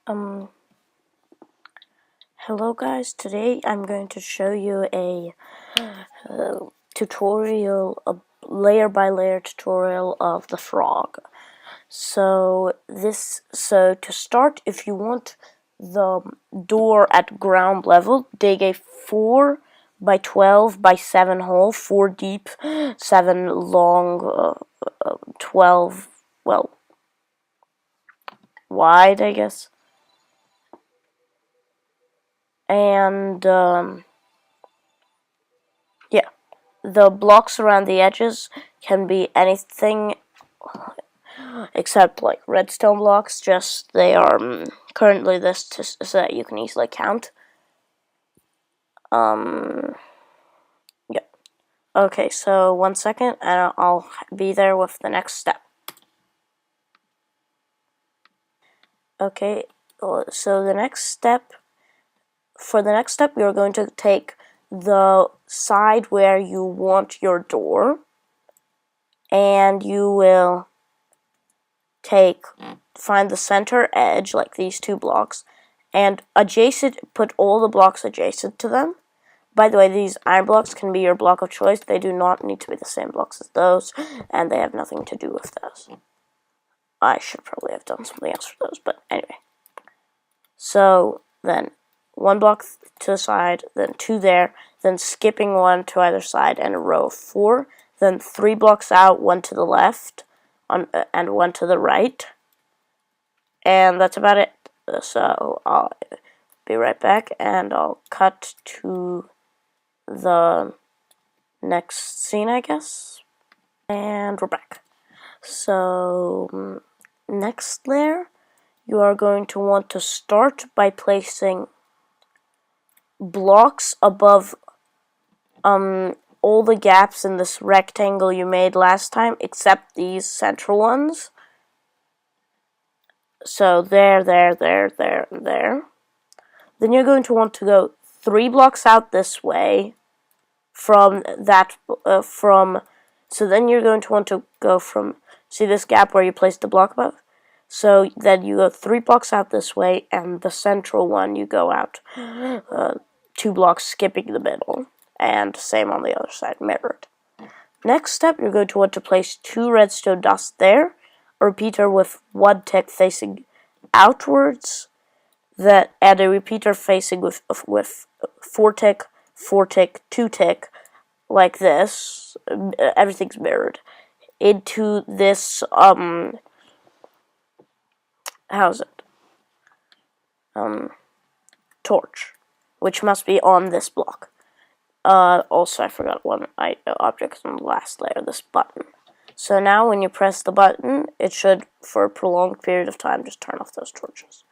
Um, Hello guys, today I'm going to show you a tutorial, a layer by layer tutorial of the frog. So to start, if you want the door at ground level, dig a 4 by 12 by 7 hole, 4 deep, 7 long, 12, well, wide, I guess. And, yeah. The blocks around the edges can be anything except like redstone blocks, just they are currently this so that you can easily count. Yeah. Okay, so 1 second and I'll be there with the next step. Okay, so the next step, you're going to take the side where you want your door, and you will find the center edge, like these 2 blocks, and put all the blocks adjacent to them. By the way, these iron blocks can be your block of choice. They do not need to be the same blocks as those, and they have nothing to do with those. I should probably have done something else for those, but anyway. So, then 1 block to the side, then 2 there, then skipping 1 to either side, and a row of 4. Then 3 blocks out, 1 to the left, and 1 to the right. And that's about it. So I'll be right back, and I'll cut to the next scene, I guess. And we're back. So next layer, you are going to want to start by placing blocks above all the gaps in this rectangle you made last time, except these central ones. So there, and there. Then you're going to want to go 3 blocks out this way from that, so then you're going to want to go from, see this gap where you placed the block above? So then you go 3 blocks out this way, and the central one you go out 2 blocks, skipping the middle, and same on the other side, mirrored. Next step, you're going to want to place 2 redstone dust there, a repeater with 1 tick facing outwards, and a repeater facing with 4 tick, 4 tick, 2 tick, like this. Everything's mirrored into this how's it? Torch, which must be on this block. Also, I forgot one object on the last layer, this button. So now when you press the button, it should, for a prolonged period of time, just turn off those torches.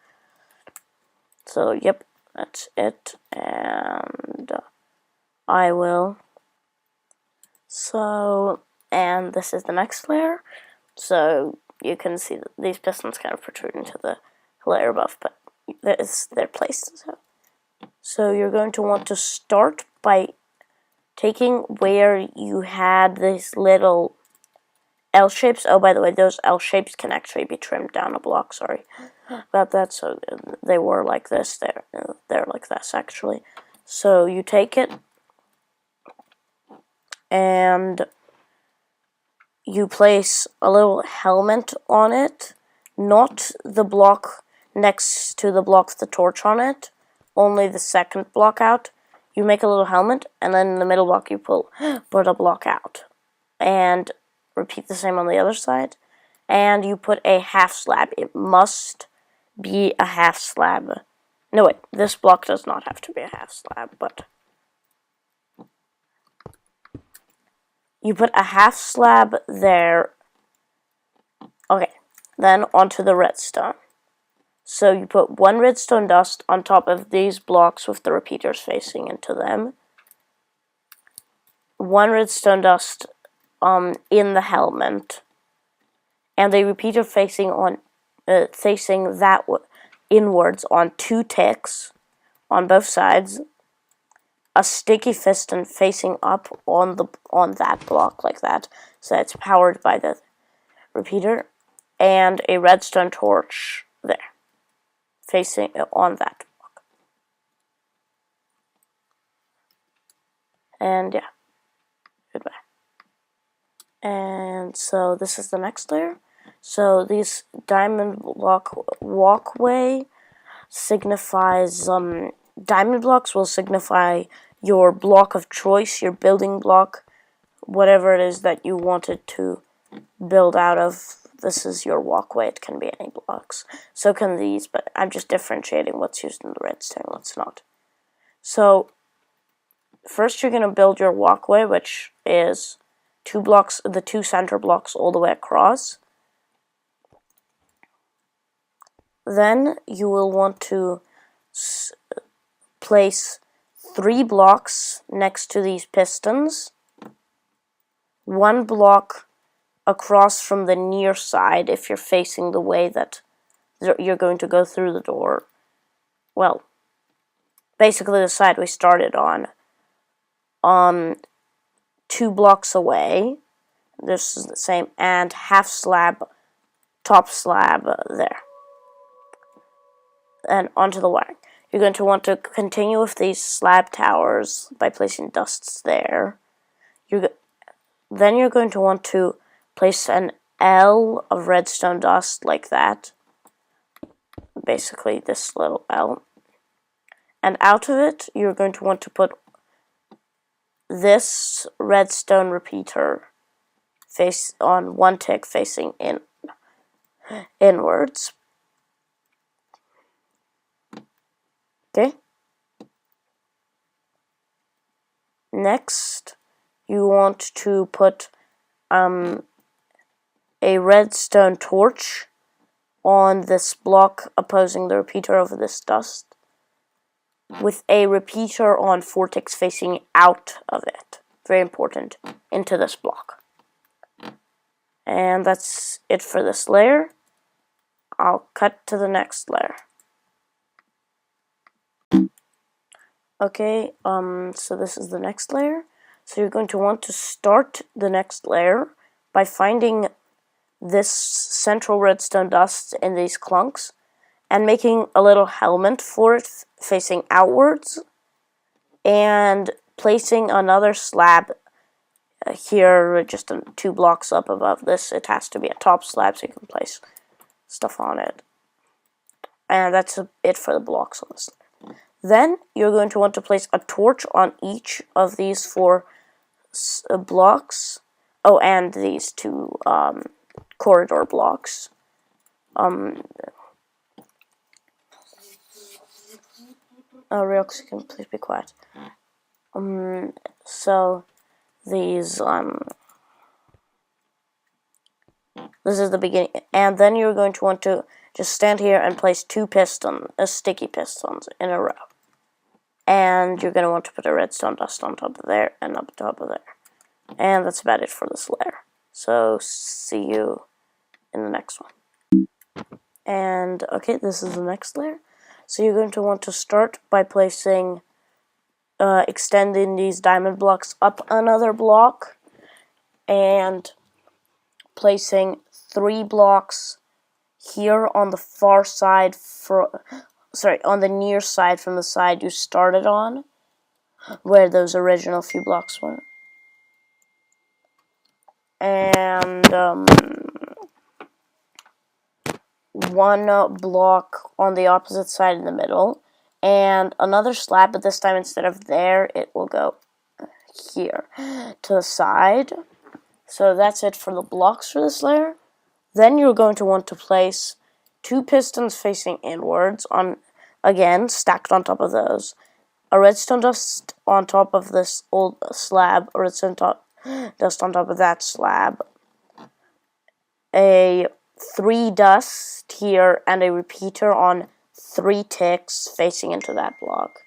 So, yep, that's it, and I will. So, and this is the next layer. So, you can see that these pistons kind of protrude into the layer above, but they're placed. So you're going to want to start by taking where you had these little L shapes. Oh, by the way, those L shapes can actually be trimmed down a block. Sorry about that. So they were like this. They're like this, actually. So you take it, and you place a little helmet on it, not the block next to the block with the torch on it, only the second block out. You make a little helmet, and then in the middle block you put a block out. And repeat the same on the other side. And you put a half slab. It must be a half slab. No, wait, this block does not have to be a half slab, but you put a half slab there. Okay, then onto the redstone. So you put 1 redstone dust on top of these blocks with the repeaters facing into them. 1 redstone dust in the helmet, and the repeater facing that inwards on 2 ticks on both sides. A sticky piston facing up on that block like that, so it's powered by the repeater, and a redstone torch there, facing on that block. And yeah, goodbye. And so this is the next layer. So these diamond block walkway signifies diamond blocks will signify your block of choice, your building block, whatever it is that you wanted to build out of. This is your walkway. It can be any blocks. So can these, but I'm just differentiating what's used in the redstone, what's not. So first you're going to build your walkway, which is 2 blocks, the 2 center blocks all the way across. Then you will want to place 3 blocks next to these pistons. 1 block across from the near side if you're facing the way that you're going to go through the door. Well, basically the side we started on. 2 blocks away. This is the same, and half slab, top slab there. And onto the wiring. You're going to want to continue with these slab towers by placing dusts there. Then you're going to want to place an L of redstone dust like that. Basically this little L. And out of it, you're going to want to put this redstone repeater face on 1 tick facing inwards. Okay. Next, you want to put a redstone torch on this block opposing the repeater over this dust, with a repeater on 4 ticks facing out of it. Very important. Into this block. And that's it for this layer. I'll cut to the next layer. Okay, so this is the next layer. So you're going to want to start the next layer by finding this central redstone dust in these clunks and making a little helmet for it facing outwards, and placing another slab here just 2 blocks up above this. It has to be a top slab so you can place stuff on it. And that's it for the blocks on this layer. Then you're going to want to place a torch on each of these 4 blocks. Oh, and these 2 corridor blocks. Ryox, can please be quiet. So these this is the beginning, and then you're going to want to just stand here and place 2 sticky pistons in a row. And you're going to want to put a redstone dust on top of there and up top of there. And that's about it for this layer. So see you in the next one. And okay, this is the next layer. So you're going to want to start by placing, extending these diamond blocks up another block, and placing 3 blocks here on the far side, on the near side from the side you started on, where those original few blocks were. And 1 block on the opposite side in the middle, and another slab, but this time instead of there, it will go here to the side. So that's it for the blocks for this layer. Then you're going to want to place 2 pistons facing inwards, again stacked on top of those. A redstone dust on top of this old slab, a redstone dust on top of that slab. A 3 dust here, and a repeater on 3 ticks facing into that block.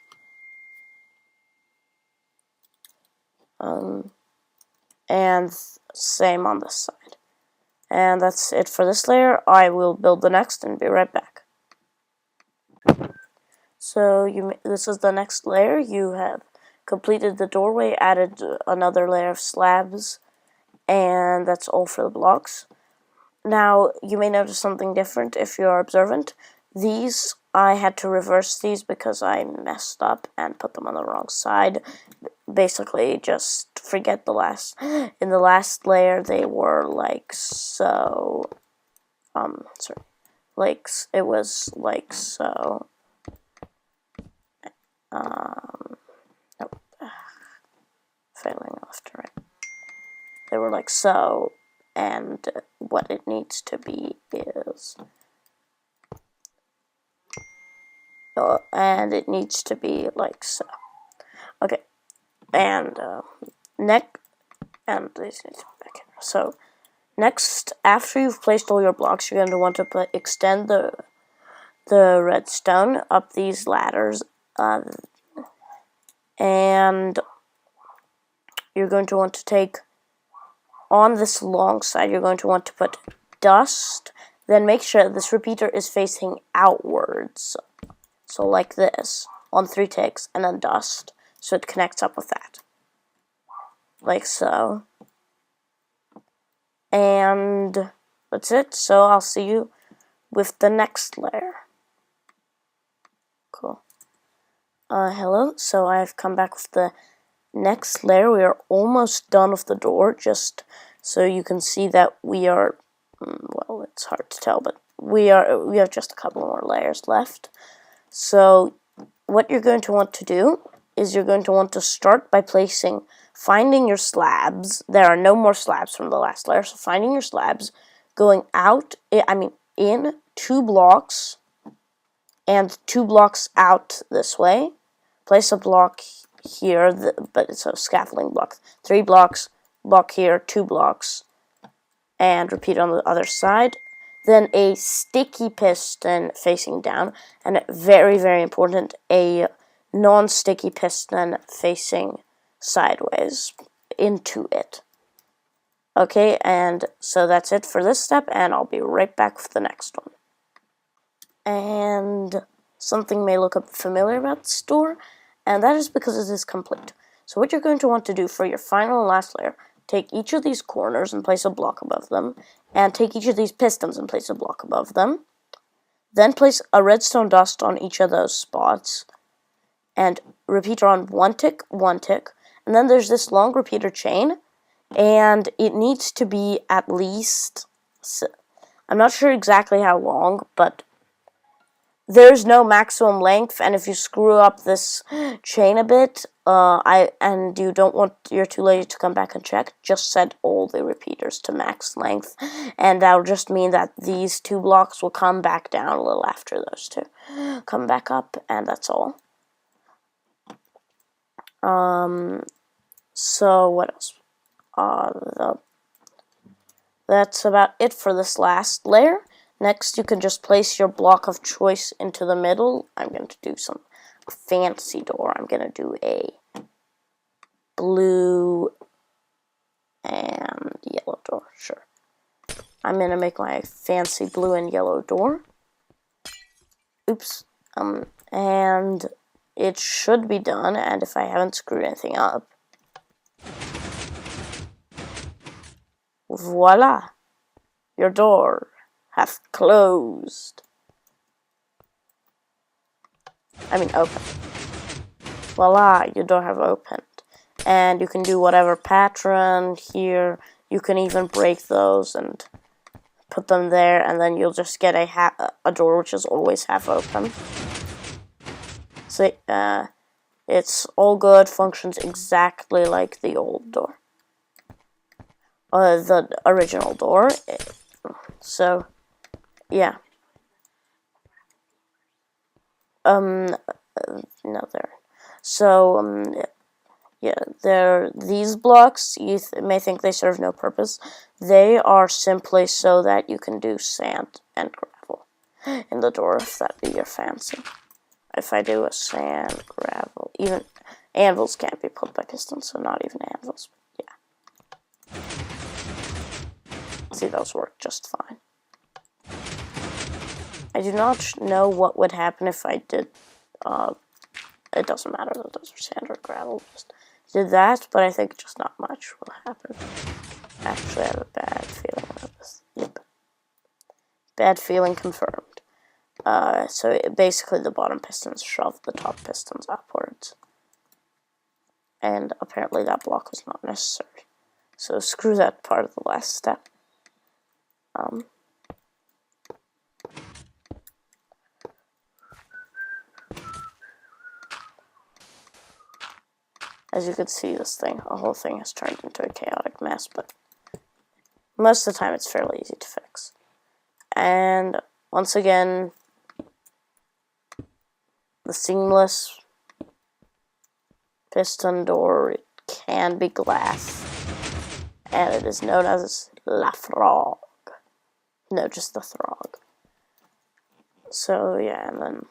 And same on this side. And that's it for this layer. I will build the next and be right back. So this is the next layer. You have completed the doorway, added another layer of slabs, and that's all for the blocks. Now, you may notice something different if you're observant. These I had to reverse these because I messed up and put them on the wrong side. Basically, just forget the last. In the last layer, they were like so. Sorry, like it was like so. Nope. Failing left to right. They were like so, and what it needs to be is. And it needs to be like so. Okay, and and these need to be back in. So next, after you've placed all your blocks, you're going to want to extend the redstone up these ladders, and you're going to want to take on this long side. You're going to want to put dust. Then make sure this repeater is facing outwards. So like this, on 3 ticks, and then dust, so it connects up with that. Like so. And that's it, so I'll see you with the next layer. Cool. Hello, so I've come back with the next layer. We are almost done with the door, just so you can see that we are, well, it's hard to tell, but we have just a couple more layers left. So what you're going to want to do is you're going to want to start by finding your slabs. There are no more slabs from the last layer, so finding your slabs, going out, in 2 blocks, and 2 blocks out this way. Place a block here, but it's a scaffolding block. 3 blocks, block here, 2 blocks, and repeat on the other side. Then a sticky piston facing down, and very, very important, a non-sticky piston facing sideways into it. Okay, and so that's it for this step, and I'll be right back with the next one. And something may look familiar about this door, and that is because it is complete. So what you're going to want to do for your final and last layer, take each of these corners and place a block above them, and take each of these pistons and place a block above them. Then place a redstone dust on each of those spots, and repeater on 1 tick, 1 tick, and then there's this long repeater chain, and it needs to be at least, I'm not sure exactly how long, but there's no maximum length, and if you screw up this chain a bit, and you're too lazy to come back and check, just set all the repeaters to max length, and that'll just mean that these 2 blocks will come back down a little after those 2 come back up, and that's all. So what else? That's about it for this last layer. Next, you can just place your block of choice into the middle. I'm going to do some fancy door. I'm going to do a blue and yellow door. Sure. I'm going to make my fancy blue and yellow door. Oops. And it should be done, and if I haven't screwed anything up. Voila! Your door hath closed. Open. Voila, your door have opened. And you can do whatever pattern here. You can even break those and put them there, and then you'll just get a door which is always half open. So, it's all good, functions exactly like the old door. The original door. So, yeah. No, there. So, yeah, these blocks, you may think they serve no purpose. They are simply so that you can do sand and gravel in the door, if that be your fancy. If I do a sand, gravel, even anvils can't be pulled by pistons, so not even anvils. Yeah. See, those work just fine. I do not know what would happen if I did, it doesn't matter that those are sand or gravel, just did that, but I think just not much will happen. Actually, I have a bad feeling about this. Yep. Bad feeling confirmed. So basically the bottom pistons shove the top pistons upwards. And apparently that block was not necessary. So screw that part of the last step. As you can see, the whole thing has turned into a chaotic mess, but most of the time it's fairly easy to fix. And once again, the seamless piston door, it can be glass, and it is known as La Frog. No, just the Throg. So yeah, and then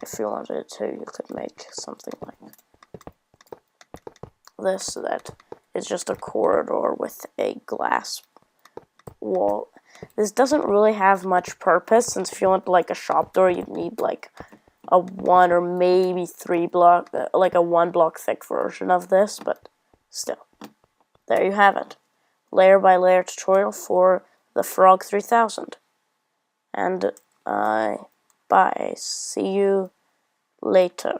if you wanted to, you could make something like this that is just a corridor with a glass wall. This doesn't really have much purpose, since if you want like a shop door, you'd need like a 1 or maybe 3 block, like a 1 block thick version of this, but still. There you have it. Layer by layer tutorial for the Frog 3000. And bye. See you later.